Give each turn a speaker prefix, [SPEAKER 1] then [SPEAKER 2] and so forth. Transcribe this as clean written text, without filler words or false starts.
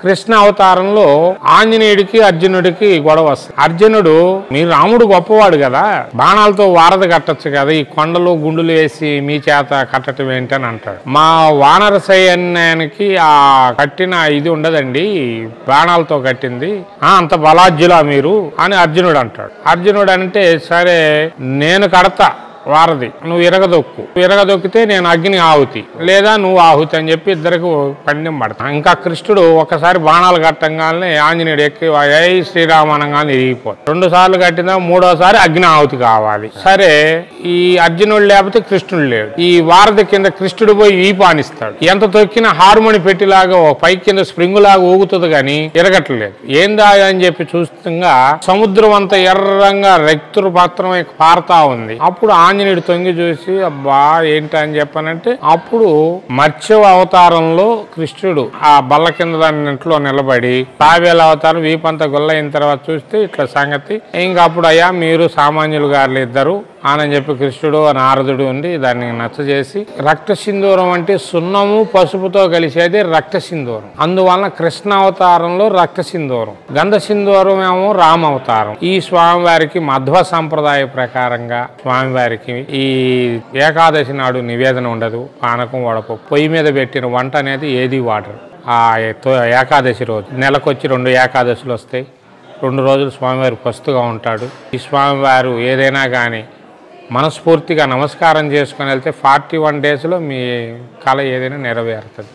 [SPEAKER 1] కృష్ణ అవతారంలో ఆంజనేయుడికి అర్జునుడికి గొడవ వస్తుంది. అర్జునుడు మీ రాముడు గొప్పవాడు కదా, బాణాలతో వారధి కట్టచ్చు కదా, ఈ కొండలు గుండులు వేసి మీ చేత కట్టడం ఏంటని అంటాడు. మా వానర సైన్యానికి ఆ కట్టిన ఇది ఉండదండి, బాణాలతో కట్టింది, అంత బలాజ్యులా మీరు అని అర్జునుడు అంటాడు. అర్జునుడు అంటే సరే నేను కడతా వారధి, నువ్వు ఇరగదొక్కితే నేను అగ్ని ఆహుతి, లేదా నువ్వు ఆహుతి అని చెప్పి ఇద్దరికి పందెం పడతా. ఇంకా కృష్ణుడు ఒకసారి బాణాలు కట్టంగానే ఆంజనేయుడు ఎక్కి జై శ్రీరామ అనగానే ఇరిగిపోతాడు. 2 సార్లు కట్టినా 3వసారి అగ్ని ఆహుతి కావాలి. సరే ఈ అర్జునుడు లేకపోతే కృష్ణుడు లేడు. ఈ వారధి కింద కృష్ణుడు పోయి వీపానిస్తాడు. ఎంత తొక్కినా హార్మోని పెట్టిలాగా పై కింద స్ప్రింగ్ లాగా ఊగుతుంది కానీ ఇరగట్లేదు. ఏందా అని చెప్పి చూస్తుండగా సముద్రం అంతా ఎర్రంగా రక్తురు పత్రమై పారుతా ఉంది. అప్పుడు ఆంజనేయుడు తొంగి చూసి అబ్బా ఏంటి అని చెప్పానంటే అప్పుడు మత్స్య అవతారంలో కృష్ణుడు ఆ బల్ల కింద దానిలో నిలబడి తాబేల అవతారం వీపంతా గొల్ల అయిన తర్వాత చూస్తే ఇట్లా సంగతి. ఇంకా అప్పుడు అయ్యా మీరు సామాన్యులు గారు ఇద్దరు అని చెప్పి కృష్ణుడు నారదుడు ఉండి దాన్ని నచ్చజేసి రక్త సింధూరం అంటే సున్నము పసుపుతో కలిసేది రక్త సింధూరం. అందువలన కృష్ణ అవతారంలో రక్త సింధూరం, గంధ సింధూరం ఏమో రామ అవతారం. ఈ స్వామివారికి మధ్వ సంప్రదాయ ప్రకారంగా స్వామివారికి ఈ ఏకాదశి నాడు నివేదన ఉండదు. పానకం వడపప్పు పొయ్యి మీద పెట్టిన వంట అనేది ఏది వాడరు. ఆ ఏకాదశి రోజు నెలకొచ్చి 2 ఏకాదశులు వస్తాయి. 2 రోజులు స్వామివారి పస్తుగా ఉంటాడు. ఈ స్వామివారు ఏదైనా కానీ మనస్ఫూర్తిగా నమస్కారం చేసుకుని వెళ్తే 41 డేస్లో మీ కళ ఏదైనా నెరవేరుతుంది.